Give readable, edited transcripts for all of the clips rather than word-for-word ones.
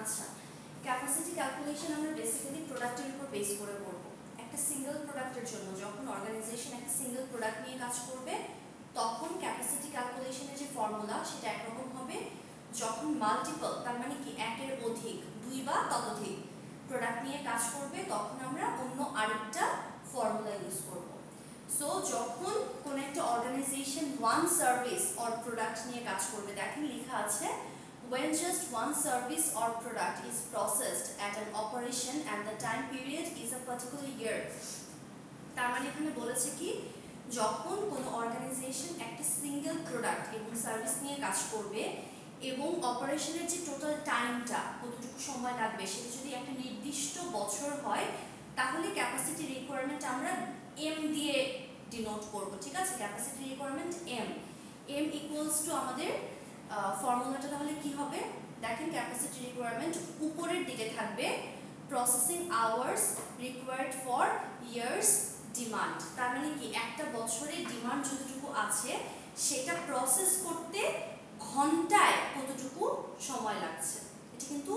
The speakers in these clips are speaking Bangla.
আচ্ছা, ক্যাপাসিটি ক্যালকুলেশন আমরা বেসিক্যালি প্রোডাক্টের উপর বেস করে করব। একটা সিঙ্গেল প্রোডাক্টের জন্য যখন অর্গানাইজেশন একটা সিঙ্গেল প্রোডাক্ট নিয়ে কাজ করবে তখন ক্যাপাসিটি ক্যালকুলেশনের যে ফর্মুলা সেটা একরকম হবে। যখন মাল্টিপল, তার মানে কি একের অধিক, দুই বা ততোধিক প্রোডাক্ট নিয়ে কাজ করবে তখন আমরা অন্য আরেকটা ফর্মুলা ইউজ করব। সো যখন কোন একটা organization one service or product নিয়ে কাজ করবে, দেখেন লেখা আছে when just one service or product is processed at an operation and the time period is a particular year। তার মানে এখানে বলেছে কি যখন কোনো অর্গানাইজেশন একটা সিঙ্গেল প্রোডাক্ট এবং সার্ভিস নিয়ে কাজ করবে এবং অপারেশনের যে টোটাল টাইমটা কতটুকু সময় লাগবে সেটা যদি একটা নির্দিষ্ট বছর হয় তাহলে ক্যাপাসিটি রিকোয়ারমেন্ট আমরা এম দিয়ে ডিনোট করব। ঠিক আছে, capacity requirement M equals to আমাদের ফর্মুলাটা তাহলে কি হবে দেখেন, ক্যাপাসিটি রিকোয়ারমেন্ট উপরের দিকে থাকবে processing hours required for years demand. তার মানে কি একটা বছরে ডিমান্ড যতটুকু আছে সেটা প্রসেস করতে ঘন্টায় কতটুকু সময় লাগছে, এটা কিন্তু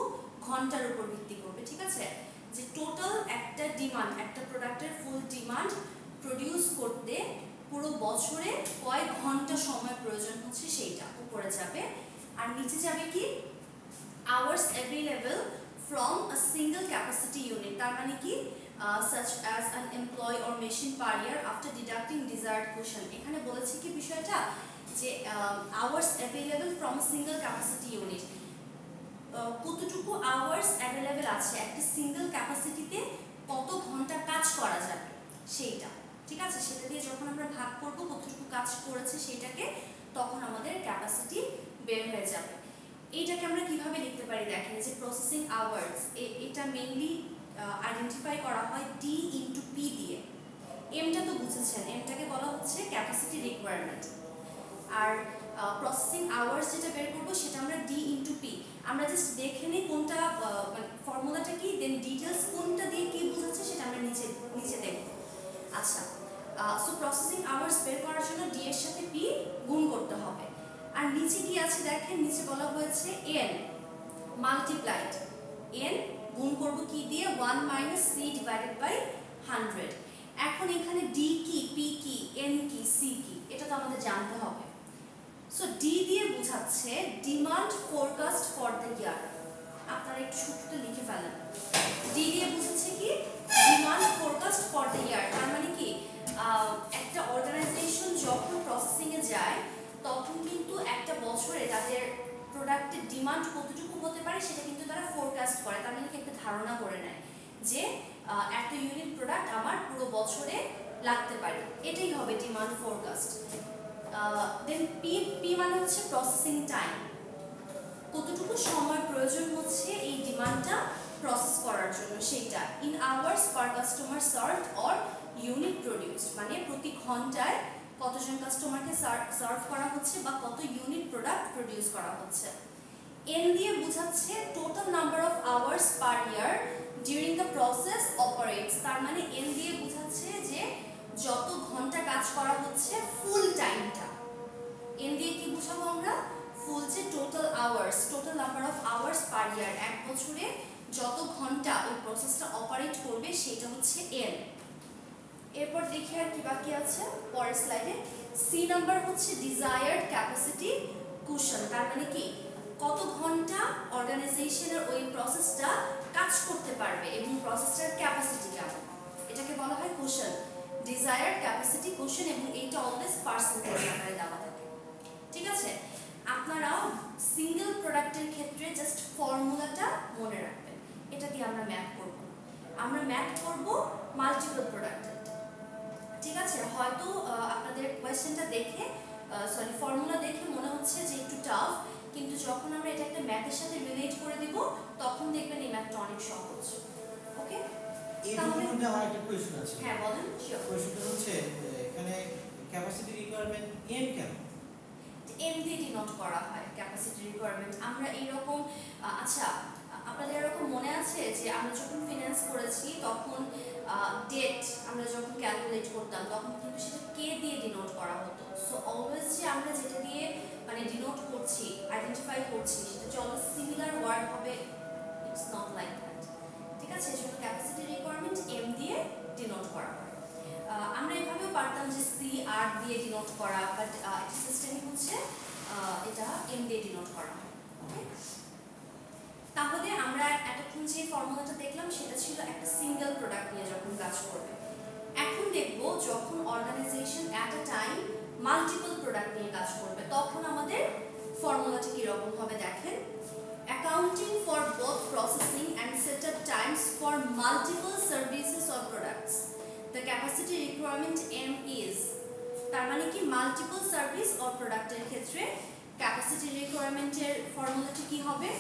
ঘন্টার উপর ভিত্তি করবে। ঠিক আছে, যে টোটাল একটা ডিমান্ড, একটা প্রোডাক্টের ফুল ডিমান্ড প্রডিউস করতে পুরো বছরে কয় ঘন্টা সময় প্রয়োজন হচ্ছে সেইটা উপরে যাবে। আর নিচে যাবে কি hours available from a single capacity unit. তার মানে কি such as an employee or machine per year after deducting desired quotient। এখানে বলেছি কি বিষয়টা যে hours available from a single capacity unit, কতটুকু আওয়ার্স অ্যাভেলেবল আছে একটা সিঙ্গেল ক্যাপাসিটিতে, কত ঘন্টা কাজ করা যাবে সেইটা। ঠিক আছে, সেটা দিয়ে যখন আমরা ভাগ করব কতটুকু কাজ করেছে সেইটাকে, তখন আমাদের ক্যাপাসিটি বের হয়ে যাবে। এইটাকে আমরা কিভাবে লিখতে পারি দেখেন, যে প্রসেসিং আওয়ার্স এটা মেইনলি আইডেন্টিফাই করা হয় ডি ইন্টু পি দিয়ে। এমটা তো বুঝেছেন, এমটাকে বলা হচ্ছে ক্যাপাসিটি রিকোয়ারমেন্ট। আর প্রসেসিং আওয়ার্স যেটা বের করবো সেটা আমরা ডি ইন্টু পি, আমরা জাস্ট দেখে নিই কোনটা মানে ফর্মুলাটা কি, দেন ডিটেলস কোনটা দিয়ে কি বোঝাচ্ছে সেটা আমরা নিচে দেখব। আচ্ছা, সো প্রসেসিং আওয়ার্স বের করার জন্য ডি এর সাথে পি গুণ করতে হবে। আর নিচে কি আছে দেখেন, নিচে বলা হয়েছে এন মাল্টিপ্লাইড, এন গুণ করব কি দিয়ে 1 মাইনাস সি ডিভাইডেড বাই 100। এখন এখানে ডি কি, পি কি, এন কি, সি কি, এটা তো আমাদের জানতে হবে। সো ডি দিয়ে বোঝাচ্ছে demand forecast for the year. আপনারা একটু সূত্রটা লিখে ফেলেন। ডি দিয়ে বোঝাচ্ছে কি demand forecast for the year. তার মানে কি একটা অর্গানাইজেশন যখন প্রসেসিং এ যায় তখন কিন্তু একটা বছরে তাদের প্রোডাক্টের ডিমান্ড কতটুকু হতে পারে সেটা কিন্তু তারা ফোরকাস্ট করে। তার মানে কি একটা ধারণা করে নেয় যে একটা ইউনিট প্রোডাক্ট আমার পুরো বছরে লাগতে পারে, এটাই হবে ডিমান্ড ফোরকাস্ট। দেন পি মানে হচ্ছে প্রসেসিং টাইম, কতটুকু সময় প্রয়োজন হচ্ছে এই ডিমান্ডটা প্রসেস করার জন্য সেইটা, in hours per customer served or unit produced, মানে প্রতি ঘন্টায় কতজন কাস্টমারকে সার্ভ করা হচ্ছে বা কত ইউনিট প্রোডাক্ট প্রডিউস করা হচ্ছে। এন দিয়ে বোঝাচ্ছে total number of hours per year during the process operates. তার মানে এন দিয়ে বোঝাচ্ছে যে যত ঘন্টা কাজ করা হচ্ছে ফুল টাইমটা। এন দিয়ে কি বুঝাবো আমরা, ফুল যে total hours, total number of hours per year, এক বছরে যত ঘন্টা ওই প্রসেসটা অপারেট করবে সেটা হচ্ছে এন। এরপর দেখি আর কি বাকি আছে পরের স্লাইডে। সি নাম্বার হচ্ছে ডিজায়ার্ড ক্যাপাসিটি কুশন। তার মানে কি কত ঘন্টা অর্গানাইজেশনের ওই প্রসেসটা কাজ করতে পারবে এবং প্রসেসটার ক্যাপাসিটি কেমন, এটাকে বলা হয় কুশন, ডিজায়ার্ড ক্যাপাসিটি কুশন, এবং এইটা অলওয়েজ পার্সেন্টেজ আকারে দেওয়া থাকে। ঠিক আছে, আপনারা সিঙ্গেল প্রোডাক্টের ক্ষেত্রে জাস্ট ফর্মুলাটা মনে রাখবেন, এটা দিয়ে আমরা ম্যাথ করব। আমরা ম্যাথ করব মাল্টিপল প্রোডাক্টের। ঠিক আছে, হয়তো আপনাদের কোয়েশ্চেনটা দেখে ফর্মুলা দেখে মনে হচ্ছে যে একটু টাফ, কিন্তু যখন আমরা এটা একটা ম্যাথের সাথে রিলেট করে দিব তখন দেখবেন এই ম্যাথটা অনেক সহজ। ওকে, তাহলে আমার একটা কোয়েশ্চন আছে। হ্যাঁ বলেন। শিওর। কোয়েশ্চনটা হচ্ছে এখানে ক্যাপাসিটি রিকোয়ারমেন্ট এম কেন? এম দিয়ে ডিনোট করা হয় ক্যাপাসিটি রিকোয়ারমেন্ট। আমরা এইরকম আচ্ছা, আপনাদের এরকম মনে আছে যে আমরা যখন ফিনান্স করেছি তখন ডেট আমরা যখন ক্যালকুলেট করতাম তখন কিন্তু সেটা কে দিয়ে ডিনোট করা হতো। সো অলওয়েজ যে আমরা যেটা দিয়ে মানে ডিনোট করছি, আইডেন্টিফাই করছি, সেটা যে অলওয়েজ সিমিলার ওয়ার্ড হবে এতক্ষণ যে ফর্মুলাটা দেখলাম সেটা ছিল একটা সিঙ্গেল প্রোডাক্ট নিয়ে যখন কাজ করবে। এখন দেখব যখন organization at a time multiple product নিয়ে কাজ করবে তখন আমাদের ফর্মুলাটা কীরকম হবে দেখেন। Accounting for both processing and setup times for multiple services or products the capacity requirement M is, তার মানে কি মাল্টিপল সার্ভিস অর প্রোডাক্টের ক্ষেত্রে ক্যাপাসিটি রিকোয়ারমেন্টের ফর্মুলাটি কি হবে,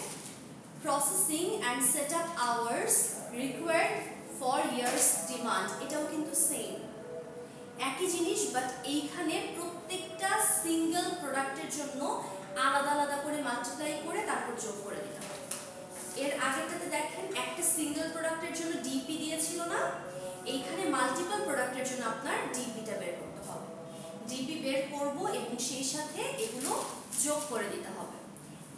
processing and setup hours required for years demand. এটাও কিন্তু সেম একই জিনিস, বাট এইখানে প্রত্যেকটা সিঙ্গেল প্রোডাক্টের জন্য আলাদা আলাদা করে মাল্টিপ্লাই করে তারপর যোগ করে দিতে হবে। এর আগেরটাতে দেখেন একটা সিঙ্গেল প্রোডাক্টের জন্য ডিপি দিয়েছিল না, এইখানে মাল্টিপল প্রোডাক্টের জন্য আপনার ডিপিটা বের করতে হবে। ডিপি বের করব এবং সেই সাথে এগুলো যোগ করে দিতে হবে।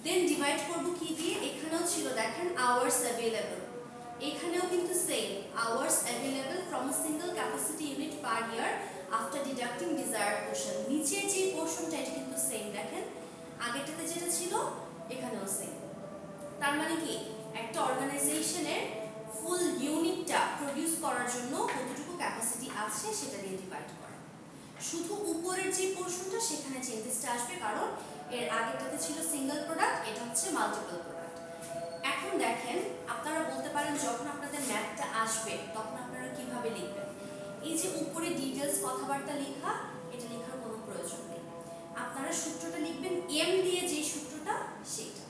দেন ডিভাইড করব কি দিয়ে, এখানেও ছিল দেখেন আওয়ার্স অ্যাভেলেবল, এখানেও কিন্তু same hours available from a single capacity unit per year after deducting desired portion. নিচের যে পোর্শনটা এটা কিন্তু সেম দেখেন, আগেরটাতে যেটা ছিল এখানেও সেম। তার মানে কি একটা অর্গানাইজেশনের ফুল ইউনিটটা প্রডিউস করার জন্য কতটুকু ক্যাপাসিটি আছে সেটা দিয়ে ডিভাইড করা। শুধু উপরের যে পোর্শনটা সেখানে চেঞ্জেসটা আসবে, কারণ এর আগেরটাতে ছিল সিঙ্গেল প্রোডাক্ট, এটা হচ্ছে মাল্টিপল প্রোডাক্ট। এখন দেখেন আপনারা বলতে পারেন যখন আপনাদের ম্যাথটা আসবে তখন আপনারা কিভাবে লিখবেন। এই যে উপরে ডিটেলস কথাবার্তা লেখা, এটা লেখার কোনো প্রয়োজন নেই। আপনারা সূত্রটা লিখবেন এম দিয়ে, যে সূত্রটা সেটা।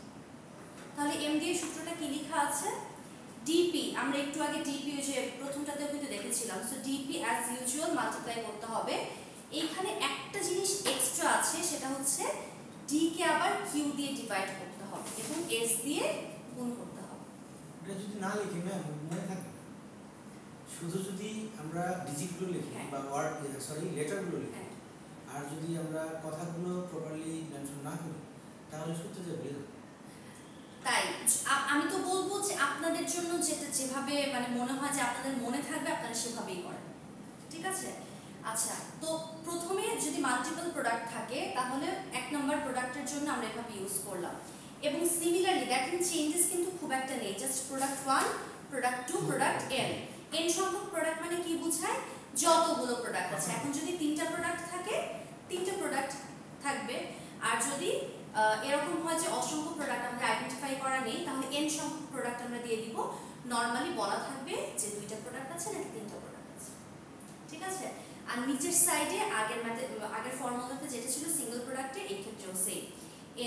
তাহলে এম দিয়ে সূত্রটা কি লেখা আছে, ডিপি, আমরা একটু আগে ডিপি যে প্রথমটাতেও কিন্তু দেখেছিলাম, so DP as usual multiply করতে হবে। এইখানে একটা জিনিস এক্সট্রা আছে, সেটা হচ্ছে ডি কে আবার কিউ দিয়ে ডিভাইড করতে হবে এবং এস দিয়ে গুণ করতে হবে। এটা যদি না লিখি না মনে থাকে, শুধু যদি আমরা ডিজিটগুলো লিখি বা ওয়ার্ড লেটারগুলো লিখি, আর যদি আমরা কথাগুলো প্রপারলি মেনশন না করি তাহলে সূত্র যে ভুলে যাবে। তাই আমি তো বলবো যে আপনাদের জন্য যেটা যেভাবে মানে মনে হয় যে আপনাদের মনে থাকবে আপনারা সেভাবেই করেন, ঠিক আছে? আচ্ছা, তো প্রথমে যদি মাল্টিপল প্রোডাক্ট থাকে তাহলে এক নম্বর প্রোডাক্টের জন্য আমরা এভাবে ইউজ করলাম। এবং সিমিলারলি দেখেন চেঞ্জেস কিন্তু খুব একটা নেই, just product 1, product 2, product n। n সংখ্যক প্রোডাক্ট মানে কি বোঝায়, যতগুলো প্রোডাক্ট আছে। এখন যদি 3টা প্রোডাক্ট থাকে 3টা প্রোডাক্ট থাকবে, আর যদি এরকম হয় যে অসংখ্য প্রোডাক্ট আমাদের আইডেন্টিফাই করা নেই তাহলে n সংখ্যক প্রোডাক্ট আমরা দিয়ে দিব। নরমালি বলা থাকবে যে 2টা প্রোডাক্ট আছে নাকি 3টা প্রোডাক্ট আছে, ঠিক আছে? আর নিচের সাইডে আগের ফর্মুলাতে যেটা ছিল সিঙ্গেল প্রোডাক্টে, এই ক্ষেত্রেও সেম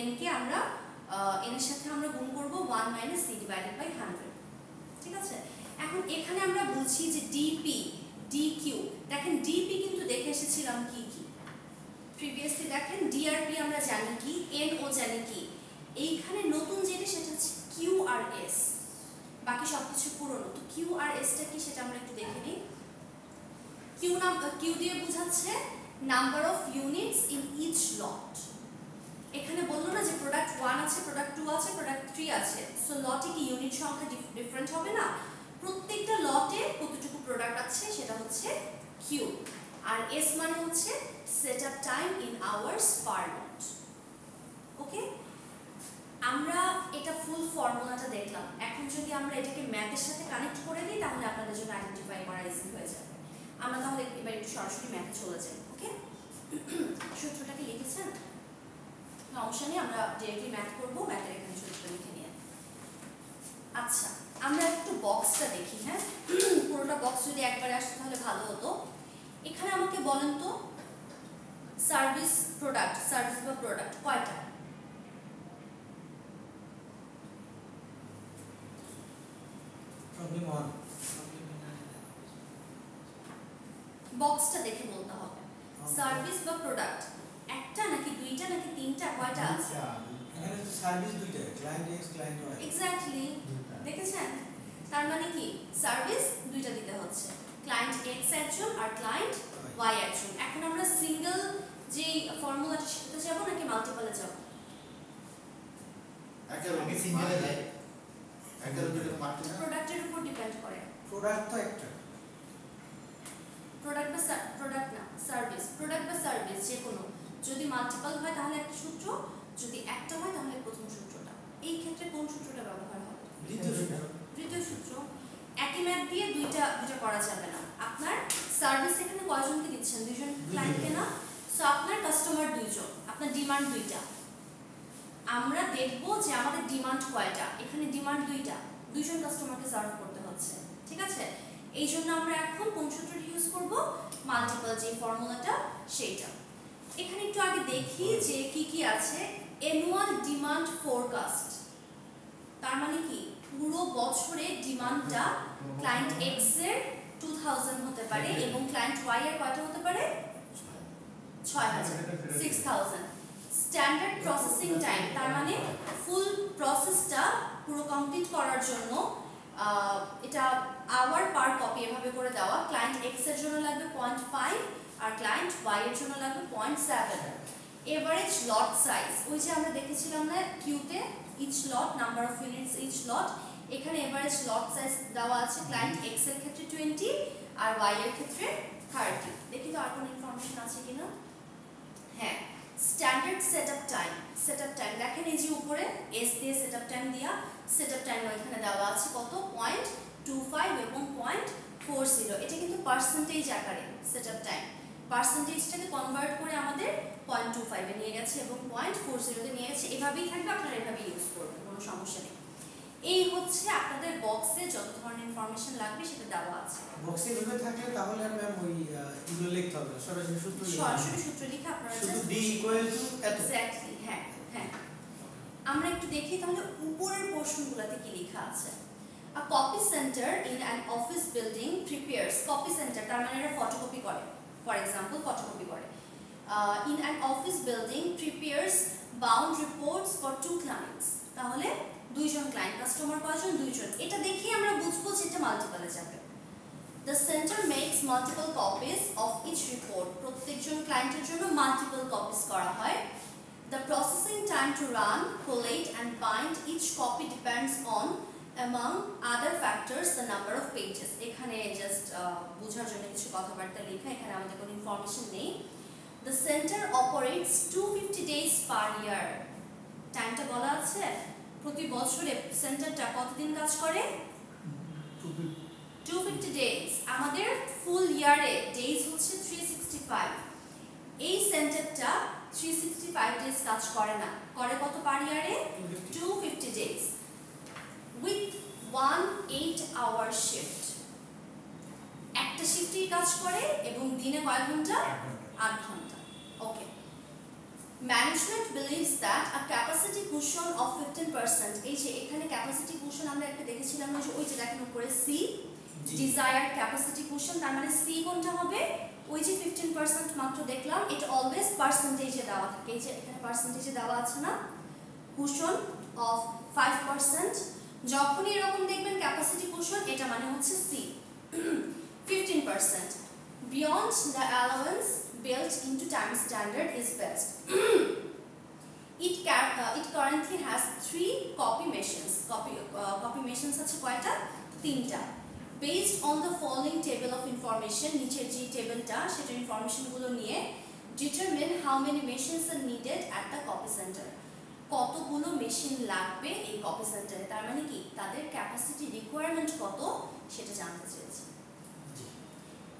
n কে আমরা n এর সাথে আমরা গুণ করব 1 - c / 100, ঠিক আছে? এখন এখানে আমরা বলছি যে ডিপি ডিকিউ, দেখেন ডিপি কিন্তু দেখে এসেছিলাম কি কি প্রিভিয়াসলি, দেখেন ডিআরপি আমরা জানি কি, এন ও জানি কি। এইখানে নতুন যেটা সেটা হচ্ছে কিউ আর এস, বাকি সবকিছু পুরনো। তো কিউ আর এসটা কি সেটা আমরা একটু দেখে নিই। কিউ দিয়ে বোঝাচ্ছে number of units in each lot. এখানে বললো না যে প্রোডাক্ট 1 আছে, প্রোডাক্ট 2 আছে, প্রোডাক্ট 3 আছে, সো লটে কি ইউনিট সংখ্যা ডিফারেন্ট হবে না? প্রত্যেকটা লটে কতটুকু প্রোডাক্ট আছে সেটা হচ্ছে কিউ। আর এস মানে হচ্ছে setup time in hours per lot. Okay, আমরা এটা ফুল ফর্মুলাটা দেখলাম। এখন যদি আমরা এটাকে ম্যাথের সাথে কানেক্ট করে দিই তাহলে আপনাদের জন্য আইডেন্টিফাই করা ইজি হয়ে যাবে। আমরা তাহলে এবার একটু সরাসরি ম্যাথে চলে যাই। ওকে, সূত্রটাকে লিখেছেন? সমস্যা নেই, আমরা ডিরেক্টলি ম্যাথ করবো। ম্যাথের এখানে সূত্রটা লিখে নিয়ে, আচ্ছা আমরা একটু বক্সটা দেখি। হ্যাঁ, পুরোটা বক্স যদি একবারে আসতো তাহলে ভালো হতো। এখানে আমাকে বলেন তো সার্ভিস বা প্রোডাক্ট কয়টা? প্রবলেম 1, বক্সটা দেখে বলতে হবে সার্ভিস বা প্রোডাক্ট একটা নাকি 2টা নাকি 3টা, কয়টা আছে? এখানে তো সার্ভিস 2টা, client X client Y. Exactly, দেখেছেন? তার মানে কি সার্ভিস 2টা দিতে হচ্ছে, ক্লায়েন্ট এক্স একজন আর ক্লায়েন্ট ওয়াই একজন। এখন আমরা সিঙ্গেল যে ফর্মুলাটা সেটাতে যাব নাকি মাল্টিপলে যাব? একেবারে সিঙ্গেলে যায়, একেবারে দুটো মাল্টিপল। প্রোডাক্টের উপর ডিপেন্ড করে। প্রোডাক্ট তো একটা, প্রোডাক্ট না সার্ভিস, প্রোডাক্ট বা সার্ভিস যে কোনো, যদি মাল্টিপল হয় তাহলে একটা সূত্র, যদি একটা হয় তাহলে প্রথম সূত্রটা। এই ক্ষেত্রে কোন সূত্রটা ব্যবহার হবে? দ্বিতীয় সূত্র একই ম্যাথ দিয়ে দুইটা করা যাবে না। আপনার সার্ভিস এখানে কয়জনকে দিচ্ছেন? দুইজন ক্লায়েন্টকে না? সো আপনার কাস্টমার দুইজন, আপনার ডিমান্ড দুইটা। আমরা দেখব যে আমাদের ডিমান্ড কয়টা। এখানে ডিমান্ড দুইজন কাস্টমারকে সার্ভ করতে হচ্ছে, ঠিক আছে? এই জন্য আমরা এখন কোন সূত্রটি ইউজ করব? মাল্টিপল যে ফর্মুলাটা সেইটা। এখানে একটু আগে দেখি যে কি আছে। অ্যানুয়াল ডিমান্ড ফোরকাস্ট, তার মানে কি পুরো বছরে ডিমান্ডটা ক্লায়েন্ট এক্স এর 2000 হতে পারে এবং ক্লায়েন্ট ওয়াই এর কয়টা হতে পারে? 6000। স্ট্যান্ডার্ড প্রসেসিং টাইম, তার মানে ফুল প্রসেসটা পুরো কমপ্লিট করার জন্য এটা আওয়ার পার কপি এভাবে করে দেওয়া। ক্লায়েন্ট এক্স এর জন্য লাগবে 0.5 আর ক্লায়েন্ট ওয়াই এর জন্য লাগবে 0.7। এভারেজ লট সাইজ, ওই যে আমরা দেখেছিলাম না কিউতে, each lot number of units each lot, এখানে এভারেজ লট সাইজ দেওয়া আছে ক্লায়েন্ট এক্স এর ক্ষেত্রে 20 আর ওয়াই এর ক্ষেত্রে 30। দেখি তো আর কোনো ইনফরমেশন আছে কিনা। হ্যাঁ, স্ট্যান্ডার্ড সেটআপ টাইম দেখেন এই যে উপরে এস দিয়ে সেটআপ টাইম দিয়া, সেটআপ টাইম এখানে দেওয়া আছে কত? 0.25 এবং 0.40। এটা কিন্তু পার্সেন্টেজ আকারে সেটআপ টাইম, পার্সেন্টেজটাকে কনভার্ট করে আমাদের 0.25 এ নিয়ে গেছে এবং 0.40 তে নিয়ে গেছে। এভাবেই থাকবে, আপনারা এভাবে ইউজ করবেন, কোনো সমস্যা নেই। এই হচ্ছে আপনাদের বক্সে যত ধরনের ইনফরমেশন লাগবে সেটা দেওয়া আছে। বক্সে এগুলো থাকলে তাহলে আর ম্যাম ওই এগুলো লিখতে হবে না, সরাসরি সূত্র লিখে আপনারা শুধু d equal to এত। এক্স্যাক্টলি, হ্যাঁ। আমরা একটু দেখি তাহলে উপরের পোরশনগুলোতে কি লেখা আছে। A copy center in an office building prepares, copy center তার মানে এটা ফটোকপি করে, ফর এক্সাম্পল ফটোকপি করে। In an office building prepares bound reports for 2 clients, তাহলে দুইজন ক্লায়েন্ট, কাস্টমার কয়জন? দুইজন। এটা দেখি আমরা বুঝবো যে এটা মাল্টিপলে যাবে। The center makes multiple copies of each report, প্রত্যেকজন ক্লায়েন্টের জন্য মাল্টিপল কপিস করা হয়। The processing time to run, collate and bind each copy depends on, among other factors, the number of pages. এখানে জাস্ট বোঝার জন্য কিছু কথাবার্তা লেখা, এখানে আমাদের কোনো ইনফরমেশন নেই। The center operates 250 days per year, টাইমটা বলা আছে। প্রতি বছরে সেন্টারটা কতদিন কাজ করে? 250 ডেজ। আমাদের ফুল ইয়ারে ডেজ হচ্ছে 365। এই সেন্টারটা 365 ডেজ কাজ করে না, করে কত পার ইয়ারে? 250 ডেজ উইথ 1 8-hour শিফট। একটা শিফটেই কাজ করে এবং দিনে কয় ঘন্টা? 8 ঘন্টা। ওকে। Management believes that a capacity cushion of 15%, এই যে এখানে ক্যাপাসিটি কুশন আমরা একটা দেখেছিলাম না, যে ওই যে দেখেন উপরে সি, desired capacity cushion, তার মানে সি কোনটা হবে? ওই যে 15% মাত্র দেখলাম, এটা অলওয়েজ পার্সেন্টেজে দেওয়া থাকে। এই যে এখানে পার্সেন্টেজে দেওয়া আছে না, কুশন অফ 5%। যখনই এরকম দেখবেন ক্যাপাসিটি কুশন, এটা মানে হচ্ছে C. 15% beyond the allowance built into time standard is best. It currently has 3 copy machines. Copy machines আছে কয়টা? 3টা। Based on the following table of information, নিচের যে টেবিলটা সেটা ইনফরমেশনগুলো নিয়ে determine how many machines are needed at the copy center. কতগুলো মেশিন লাগবে এই কপি সেন্টারে, তার মানে কি তাদের ক্যাপাসিটি রিকোয়ারমেন্ট কত সেটা জানতে চেয়েছি।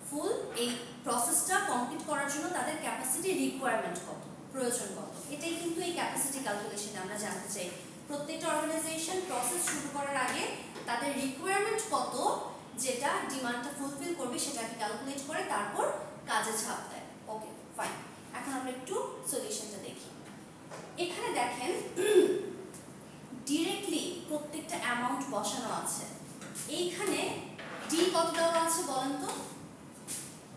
ফুল এই প্রসেসটা কমপ্লিট করার জন্য তাদের ক্যাপাসিটি রিকোয়ারমেন্ট কত, প্রয়োজন কত, এটাই কিন্তু এই ক্যাপাসিটি ক্যালকুলেশনে আমরা জানতে চাই। প্রত্যেকটা অর্গানাইজেশন প্রসেস শুরু করার আগে তাদের রিকোয়ারমেন্ট কত, যেটা ডিমান্ডটা ফুলফিল করবে সেটাকে ক্যালকুলেট করে তারপর কাজে ছাপ দেয়। ওকে ফাইন, এখন আমরা একটু সলিউশনটা দেখি। এখানে দেখেন ডিরেক্টলি প্রত্যেকটা অ্যামাউন্ট বসানো আছে। এইখানে ডি কত দেওয়া আছে বলেন তো?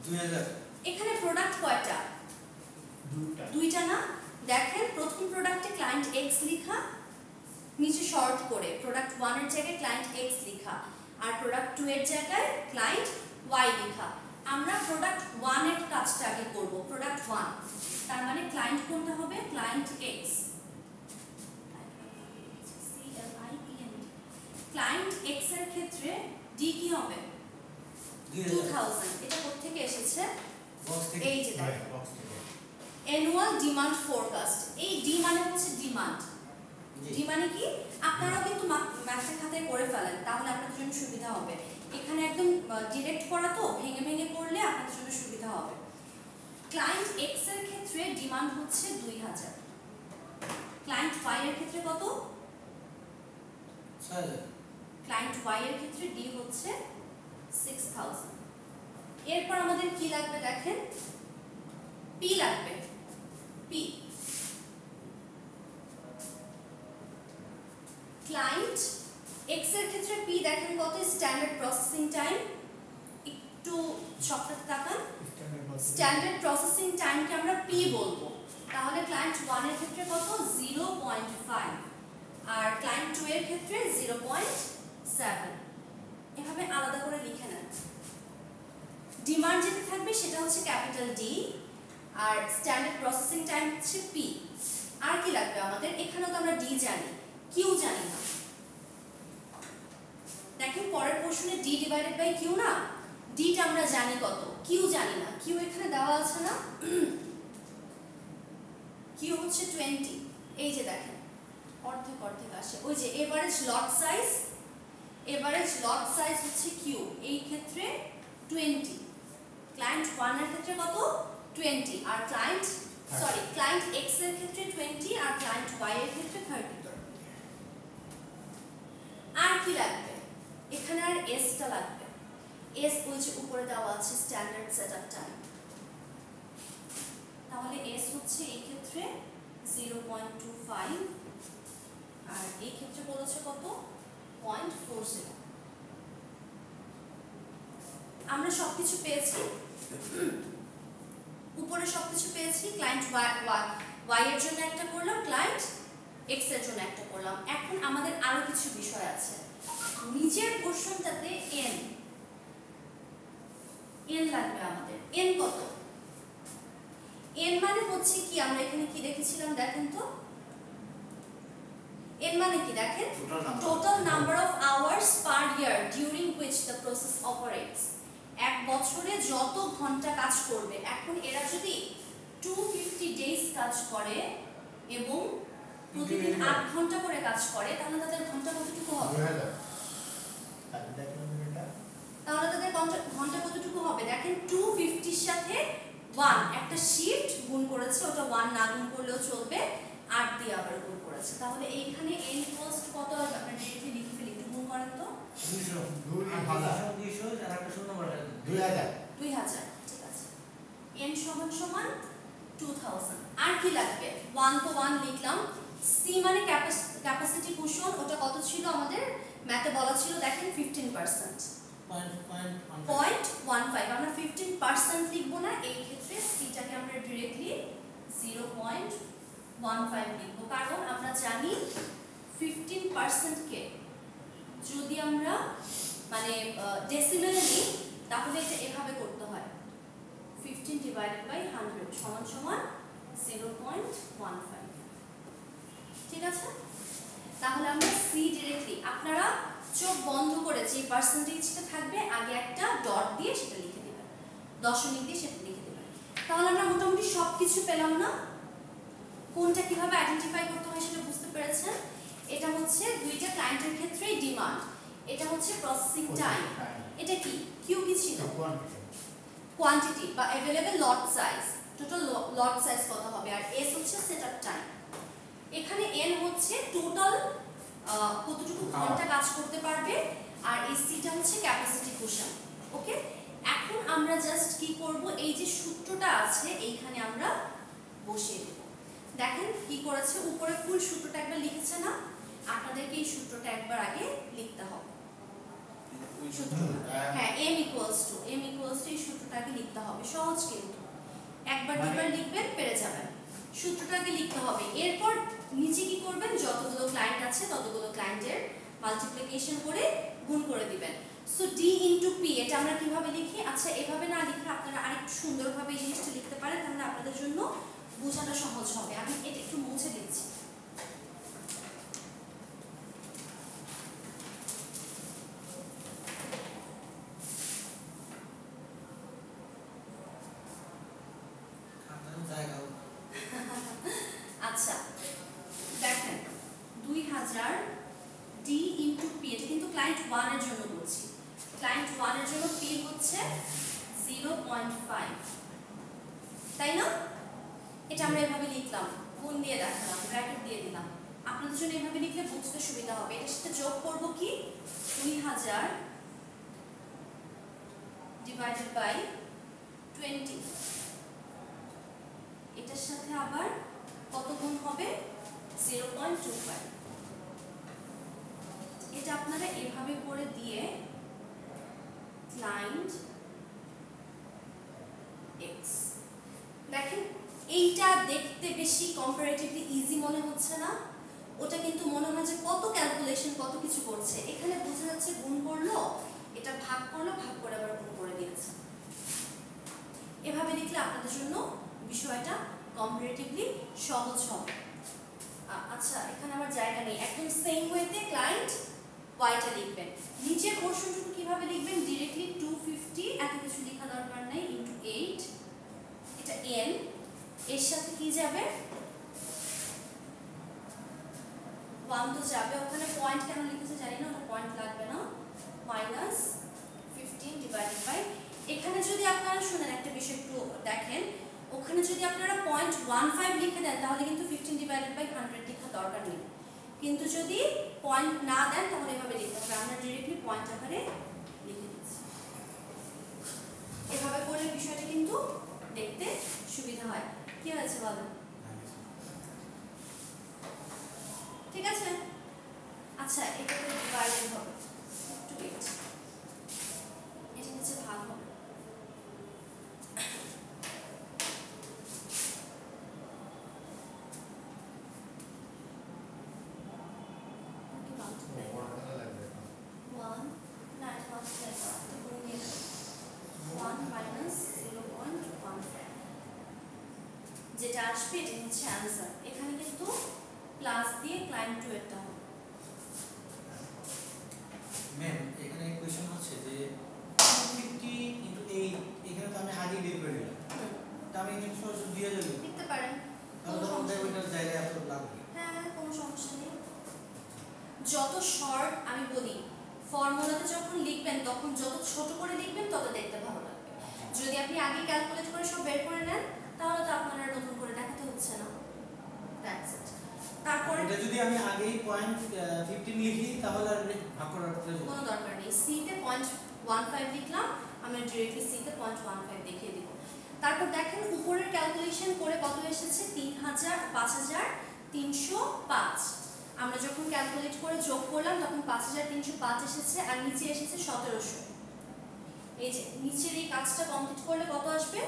2000। এখানে প্রোডাক্ট কয়টা? দুইটা না? দেখেন প্রথম প্রোডাক্টে ক্লায়েন্ট এক্স লেখা, নিচে শর্ট করে প্রোডাক্ট 1 এর জায়গায় ক্লায়েন্ট এক্স লেখা, আর প্রোডাক্ট 2 এর জায়গায় ক্লায়েন্ট ওয়াই লেখা। আমরা প্রোডাক্ট 1 এর কাজটা আগে করব। প্রোডাক্ট 1 তার মানে ক্লায়েন্ট কোনটা হবে? Client X. ক্লায়েন্ট এক্স এর ক্ষেত্রে ডি কি হবে? 2000। এটা কোথা থেকে এসেছে? বক্স থেকে। এই যে দেখেন অ্যানুয়াল ডিমান্ড ফোরকাস্ট। এই ডি মানে হচ্ছে ডিমান্ড। ডি মানে কি? আপনারাও কিন্তু ম্যাথের খাতায় করে ফেলেন তাহলে আপনাদের জন্য সুবিধা হবে। এখানে একদম ডিরেক্ট করা তো ভেঙে ভেঙে করলে আপনাদের জন্য সুবিধা হবে। ক্লায়েন্ট এক্স এর ক্ষেত্রে ডিমান্ড হচ্ছে 2000, ক্লায়েন্ট ওয়াই এর ক্ষেত্রে কত? 6000। ক্লায়েন্ট ওয়াই এর ক্ষেত্রে ডি হচ্ছে 6000। এরপর আমাদের কি লাগবে দেখেন, পি লাগবে। পি ক্লায়েন্ট এক্স এর ক্ষেত্রে পি দেখেন কত? স্ট্যান্ডার্ড প্রসেসিং টাইম, একটু সবটাতে তাকান, স্ট্যান্ডার্ড প্রসেসিং টাইমকে আমরা পি বলবো। তাহলে ক্লায়েন্ট 1 এর ক্ষেত্রে কত? 0.5 আর ক্লায়েন্ট 2 এর ক্ষেত্রে 0.7। এভাবে আলাদা করে লিখে নেন। ডিমান্ড যেটা থাকবে সেটা হচ্ছে ক্যাপিটাল ডি আর স্ট্যান্ডার্ড প্রসেসিং টাইম হচ্ছে পি। আর কি লাগবে আমাদের? এখানেও তো আমরা ডি জানি, কিউ জানি না। দেখেন পরের প্রশ্নে ডি ডিভাইডেড বাই কিউ না, ডিটা আমরা জানি কত, কিউ জানি না। কিউ এখানে দেওয়া আছে না, কিউ হচ্ছে 20। এই যে দেখেন অর্ধেক অর্ধেক আসে, ওই যে এভারেজ লট সাইজ, এভারেজ লট সাইজ হচ্ছে কিউ, এই ক্ষেত্রে 20। ক্লায়েন্ট 1 এর ক্ষেত্রে কত? 20 আর ক্লায়েন্ট ক্লায়েন্ট এক্স এর ক্ষেত্রে 20 আর ক্লায়েন্ট ওয়াই এর ক্ষেত্রে 30। আর কি লাগবে? এখানে আর এসটা লাগবে। এস ওই যে উপরে দেওয়া আছে স্ট্যান্ডার্ড সেটআপ টাইম। তাহলে এস হচ্ছে এই ক্ষেত্রে 0.25 আর এই ক্ষেত্রে বলেছে কত? 0.40। আমরা সবকিছু পেয়েছি, উপরে সবকিছু পেয়েছি। ক্লায়েন্ট ওয়াই এর জন্য একটা করলাম, ক্লায়েন্ট এক্স এর জন্য একটা করলাম। এখন আমাদের আরো কিছু বিষয় আছে। নিচের পোরশনটাতে এন লাগবে আমাদের। এন কত? এন মানে হচ্ছে কি, আমরা এখানে কি দেখেছিলাম দেখেন তো, এন মানে কি দেখেন? Total number of hours per year during which the process operates. এক বছরে যত ঘন্টা কাজ করবে। এখন এরা যদি 250 ডেজ কাজ করে এবং প্রতিদিন 8 ঘন্টা করে কাজ করে তাহলে তাদের ঘন্টা কতটুকু হবে? তাহলে তাদের ঘন্টা কতটুকু হবে? দেখেন 250 এর সাথে 1 একটা শিফট গুণ করেছে, ওটা 1 না গুণ করলেও চলবে, 8 দিয়ে আবার গুণ করেছে। তাহলে এইখানে n ইকুয়ালস টু কত হবে? আপনি ডিরেক্টলি লিখে ফেলি, একটু গুণ করেন তো। 200 আর একটা শূন্য বসাই 2000। ঠিক আছে, n সমান সমান 2000। আর কি লাগবে? 1 তো 1 লিখলাম। সি মানে ক্যাপাসিটি কুশন, ওটা কত ছিল আমাদের ম্যাথে বলা ছিল দেখেন 15%, 0.15। আমরা 15% লিখবো না, এই ক্ষেত্রে সিটাকে আমরা ডিরেক্টলি 0.15 লিখবো, কারণ আমরা জানি 15% কে যদি আমরা মানে ডেসিমেলে নিই তাহলে এটা এভাবে করতে হয়, 15 ডিভাইডেড বাই 100 সমান সমান 0.15। ঠিক আছে, তাহলে আমরা সি ডিরেক্টলি, আপনারা চোখ বন্ধ করে যে পার্সেন্টেজটা থাকবে আগে একটা ডট দিয়ে সেটা লিখে দেবেন, দশমিক দিয়ে সেটা লিখে দেবেন। তাহলে আমরা মোটামুটি সব কিছু পেলাম না? কোনটা কিভাবে আইডেন্টিফাই করতে হয় সেটা বুঝতে পেরেছেন। এটা হচ্ছে দুইটা ক্লায়েন্টের ক্ষেত্রে ডিমান্ড, এটা হচ্ছে প্রসেসিং টাইম, এটা কি কিউ কি ছিল? কোয়ান্টিটি বা अवेलेबल লট সাইজ, টোটাল লট সাইজ কত হবে, আর এস হচ্ছে সেটআপ টাইম। এখানে এন হচ্ছে টোটাল কতটুকু ঘন্টা কাজ করতে পারবে, আর এই সিটা হচ্ছে ক্যাপাসিটি কুশন। ওকে, এখন আমরা জাস্ট কি করব, এই যে সূত্রটা আছে এইখানে আমরা বসিয়ে দেব। দেখেন কি করেছে, উপরে ফুল সূত্রটা একবার লিখেছে না, আপনাদেরকে এই সূত্রটা একবার আগে লিখতে হবে। হ্যাঁ, m ইকুয়ালস টু এই সূত্রটাকে লিখতে হবে, সহজ কিন্তু একবার দুবার লিখবেন পেরে যাবেন। সূত্রটাকে লিখতে হবে, এরপর নিচে কি করবেন, যতগুলো ক্লায়েন্ট আছে ততগুলো ক্লায়েন্টের মাল্টিপ্লিকেশন করে গুণ করে দিবেন। সো d ইনটু p, এটা আমরা কিভাবে লিখি? আচ্ছা, এভাবে না লিখে আপনারা আরেকটু সুন্দরভাবে এই জিনিসটা লিখতে পারেন, তাহলে আপনাদের জন্য বোঝাটা সহজ হবে। আমি এটা একটু মুছে দিচ্ছি। আচ্ছা দেখেন 2000 d ইনটু p ক্লায়েন্ট 1 এর জন্য বলছি। ক্লায়েন্ট 1 এর জন্য পি হচ্ছে 0.5, তাই না? এটা আমরা এভাবে লিখলাম, গুণ দিয়ে দেখালাম, ব্র্যাকেট দিয়ে দিলাম। আপনাদের জন্য এভাবে লিখলে বুঝতে সুবিধা হবে। এটার সাথে যোগ করব কি 2000 ডিভাইডেড বাই 20, এটার সাথে আবার কত গুণ হবে 0.25। এটা আপনারা এভাবে করে দিয়ে ক্লায়েন্ট x, দেখেন এইটা দেখতে বেশি কম্পারেটিভলি ইজি মনে হচ্ছে না? ওটা কিন্তু মনে হয় যে কত ক্যালকুলেশন, কত কিছু করছে। এখানে বোঝা যাচ্ছে গুণ করলো, এটা ভাগ করলো, ভাগ করে আবার গুণ করে দিয়েছে। এভাবে লিখলে আপনাদের জন্য বিষয়টা কম্পারেটিভলি সহজ হবে। আচ্ছা, এখানে আমার জায়গা নেই, একদম সেম ওয়েতে ক্লায়েন্ট ওয়াইটা লিখবেন। নিচের পোর্শনটুকু কিভাবে লিখবেন? ডিরেক্টলি 250, এত কিছু লেখা দরকার নেই, ইনটু 8, এটা n, এর সাথে কি যাবে 1 তো যাবে, ওখানে পয়েন্ট কেন লিখেছে জানি না, ওটা পয়েন্ট লাগবে না, মাইনাস 15 ডিভাইডেড বাই, এখানে যদি আপনারা শুনেন একটা বিষয় একটু দেখেন, ওখানে যদি আপনারা 0.15 লিখে দেন তাহলে কিন্তু 15 ডিভাইডেড বাই 100 লেখা দরকার নেই, কিন্তু যদি পয়েন্ট না দেন তাহলে এভাবে লিখতে হবে। আমরা ডিরেক্টলি পয়েন্ট আকারে লিখে দিচ্ছি। এভাবে করলে বিষয়টা কিন্তু দেখতে সুবিধা হয়। কি হয়েছে বলেন? ঠিক আছে? আচ্ছা, এটাতে ডিভাইডেড হবে, একটু ওয়েট, এটা নিচে ভাগ হবে। যেটা আসবে এটা হচ্ছে অ্যান্সার। এখানে কিন্তু প্লাস দিয়ে ক্লায়েন্ট 2 এরটা হবে। ম্যাম, এখানে কোশ্চেন হচ্ছে যে 250 * 8, এখানে তো আমি আগে বের করে নিলাম, তা আমি এখানে সরাসরি দিয়ে দেব, লিখতে পারেন, তাহলে তো আমাদের ওইটার জায়গায় এত লাগবে। হ্যাঁ কোনো সমস্যা নেই। যত শর্ট আমি বলি, ফর্মুলাতে যখন লিখবেন তখন যত ছোট করে লিখবেন তত দেখতে ভালো লাগবে। যদি আপনি আগে ক্যালকুলেট করে সব বের করে নেন তাহলে তো আপনারা নতুন করে দেখাতে হচ্ছে না। That's it. তারপরে এটা যদি আমি আগেই 0.15 লিখি তাহলে আর ভাগ করার প্রয়োজন কোনো দরকার নেই। সি তে 0.15 লিখলাম, আমি ডিরেক্টলি সি তে 0.15 দেখিয়ে দিব। তারপর দেখেন উপরের ক্যালকুলেশন করে কত এসেছে 5305। আমরা যখন ক্যালকুলেট করে যোগ করলাম তখন 5305 এসেছে, আর নিচে এসেছে 1700। এই যে নিচের এই কাজটা কমপ্লিট করলে কত আসবে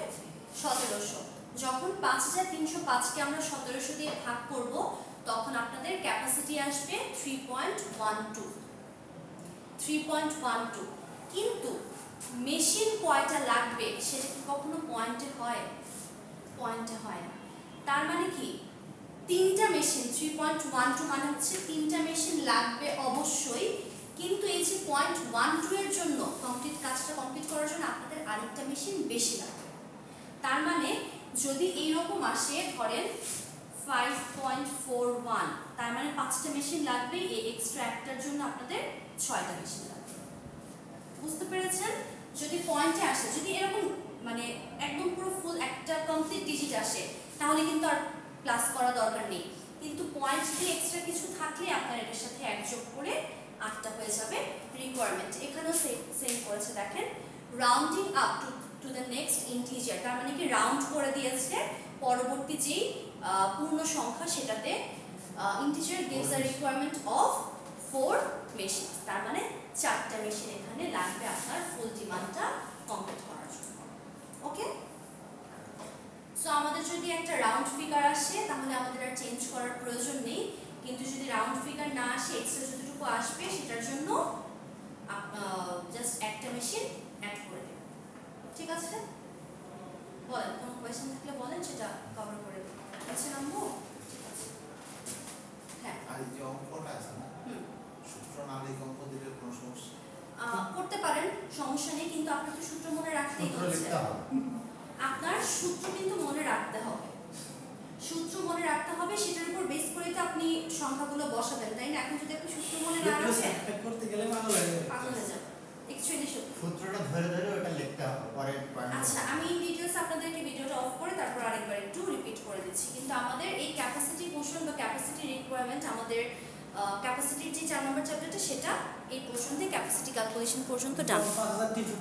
1700। যখন 5305 কে আমরা 1700 দিয়ে ভাগ করব তখন আপনাদের ক্যাপাসিটি আসবে 3.12। কিন্তু মেশিন কয়টা লাগবে সেটা কি কখনো পয়েন্টে হয়? পয়েন্টে হয় না। তার মানে কি 3টা মেশিন, 3.12 মানে হচ্ছে 3টা মেশিন লাগবে অবশ্যই, কিন্তু এই যে 0.12 এর জন্য কাজটা কমপ্লিট করার জন্য আপনাদের আরেকটা মেশিন বেশি লাগবে। তার মানে যদি এইরকম আসে ধরেন 5.41, তার মানে 5টা মেশিন লাগবে, এই এক্সট্রা একটার জন্য আপনাদের 6টা মেশিন লাগবে। বুঝতে পেরেছেন? যদি পয়েন্টে আসে, যদি এরকম মানে একদম পুরো ফুল একটা কমপ্লিট ডিজিট আসে তাহলে কিন্তু আর প্লাস করা দরকার নেই, কিন্তু পয়েন্ট দিয়ে এক্সট্রা কিছু থাকলে আপনার এটার সাথে এক যোগ করে 8টা হয়ে যাবে রিকোয়ারমেন্ট। এখানেও সেম করেছে দেখেন, rounding up to the next integer, তার মানে কি রাউন্ড করে দিয়েছে পরবর্তী যেই পূর্ণ সংখ্যা সেটাতে। Integer gives a requirement of 4 machine, তার মানে 4টা মেশিন এখানে লাগবে আপনার ফুল ডিমান্ডটা কমপ্লিট করার জন্য। ওকে, সো আমাদের যদি একটা রাউন্ড ফিগার আসে তাহলে আমাদের আর চেঞ্জ করার প্রয়োজন নেই, কিন্তু যদি রাউন্ড ফিগার না আসে এক্সট্রা যতটুকু আসবে সেটার জন্য জাস্ট একটা মেশিন অ্যাড করে দেব। ঠিক আছে, বলেন কোনো কোয়েশ্চেন থাকলে বলেন, সেটা কভার করে দেব। আচ্ছা নামবো, ঠিক আছে। হ্যাঁ, আর এই যে অঙ্কটা আছে না, সূত্র না লিখে অঙ্ক দিলে কোনো সমস্যা? করতে পারেন, সমস্যা নেই, কিন্তু আপনাকে সূত্র মনে রাখতেই সূত্র হচ্ছে। লিখতে হবে। আপনার সূত্র কিন্তু মনে রাখতে হবে, সূত্র মনে রাখতে হবে, সেটার উপর বেস করে তো আপনি সংখ্যাগুলো বসাবেন, তাই না? এখন যদি আপনি সূত্র মনে না রাখেন করতে গেলে ভালো লাগে অ্যাকচুয়ালি সত্যি। সূত্রটা ধরে ধরে ওটা লিখতে হবে পরে আচ্ছা, আমি ইন ডিটেইলস আপনাদেরকে ভিডিওটা অফ করে তারপর আরেকবার একটু রিপিট করে দিচ্ছি। কিন্তু আমাদের এই ক্যাপাসিটি পোর্শন বা ক্যাপাসিটি রিকোয়ারমেন্ট, আমাদের ক্যাপাসিটির যে 4 নম্বর চ্যাপ্টারটা, সেটা এই পোর্শন থেকে ক্যাপাসিটি ক্যালকুলেশন পর্যন্ত ডান। 5350